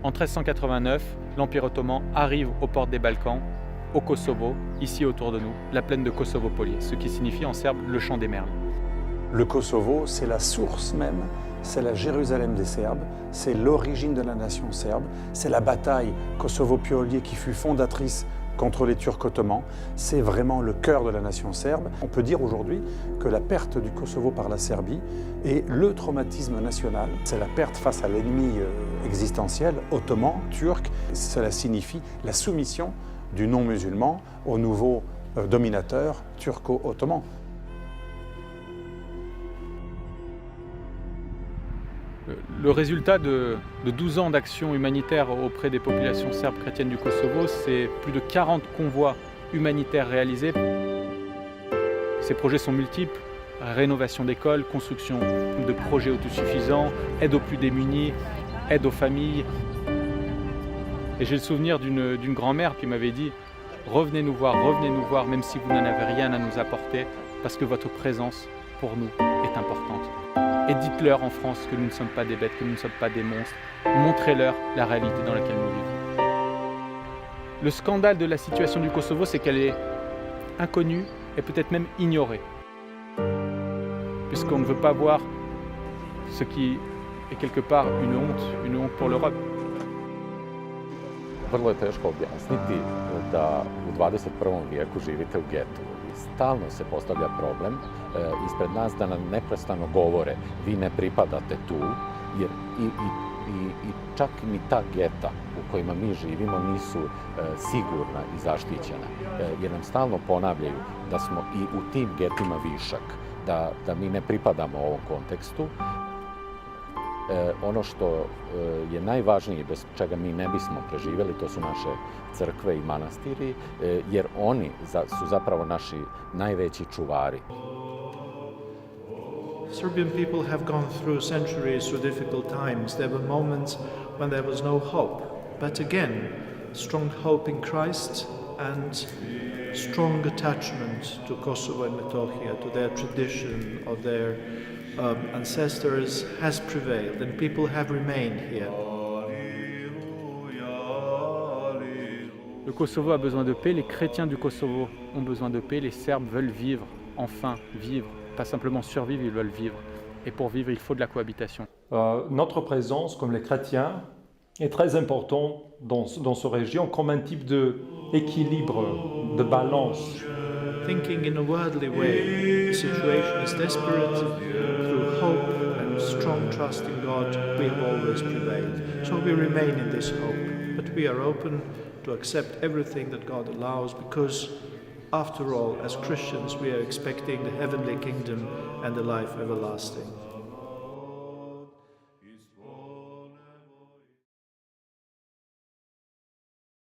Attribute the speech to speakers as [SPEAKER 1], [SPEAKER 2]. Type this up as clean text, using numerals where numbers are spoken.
[SPEAKER 1] En 1389, l'Empire ottoman arrive aux portes des Balkans, au Kosovo, ici autour de nous, la plaine de Kosovo-Police, ce qui signifie en serbe le champ des merles.
[SPEAKER 2] Le Kosovo, c'est la source même, c'est la Jérusalem des Serbes, c'est l'origine de la nation serbe, c'est la bataille Kosovo-Piolier qui fut fondatrice contre les Turcs ottomans, c'est vraiment le cœur de la nation serbe. On peut dire aujourd'hui que la perte du Kosovo par la Serbie est le traumatisme national. C'est la perte face à l'ennemi existentiel, ottoman, turc. Cela signifie la soumission du non-musulman au nouveau dominateur turco-ottoman.
[SPEAKER 1] Le résultat de 12 ans d'action humanitaire auprès des populations serbes chrétiennes du Kosovo, c'est plus de 40 convois humanitaires réalisés. Ces projets sont multiples: rénovation d'écoles, construction de projets autosuffisants, aide aux plus démunis, aide aux familles. Et j'ai le souvenir d'une grand-mère qui m'avait dit « revenez nous voir, même si vous n'en avez rien à nous apporter, parce que votre présence, pour nous, est importante. » Et dites-leur en France que nous ne sommes pas des bêtes, que nous ne sommes pas des monstres. Montrez-leur la réalité dans laquelle nous vivons. Le scandale de la situation du Kosovo, c'est qu'elle est inconnue et peut-être même ignorée. Puisqu'on ne veut pas voir ce qui est quelque part une honte pour l'Europe.
[SPEAKER 3] Vrlo je teško objasniti da u 21. vijeku živite u getu. Stalno se postavlja problem ispred nas da nam neprestano govore vi ne pripadate tu, jer i čak ni ta geta u kojima mi živimo nisu sigurna i zaštićena, jer nam stalno ponavljaju da smo i u tim getima višak, da mi ne pripadamo ovom kontekstu. Ono što je najvažnije, bez čega mi ne bismo preživjeli, to su naše crkve i manastiri, jer oni su zapravo naši najveći čuvari.
[SPEAKER 4] Serbian people have gone through centuries through difficult times. There were moments when there was no hope. But again, strong hope in Christ and strong attachment to Kosovo and Metohija, to their tradition, of their ancestors, has prevailed, and people have remained here.
[SPEAKER 1] Le Kosovo a besoin de paix, les chrétiens du Kosovo ont besoin de paix, les Serbes veulent vivre, enfin vivre, pas simplement survivre, ils veulent vivre. Et pour vivre, il faut de la cohabitation.
[SPEAKER 5] Notre présence, comme les chrétiens, est très importante dans cette région comme un type d'équilibre, de balance.
[SPEAKER 4] Thinking in a worldly way, the situation is desperate. Through hope and strong trust in God, we have always prevailed. So we remain in this hope, but we are open to accept everything that God allows, because after all, as Christians, we are expecting the heavenly kingdom and the life everlasting.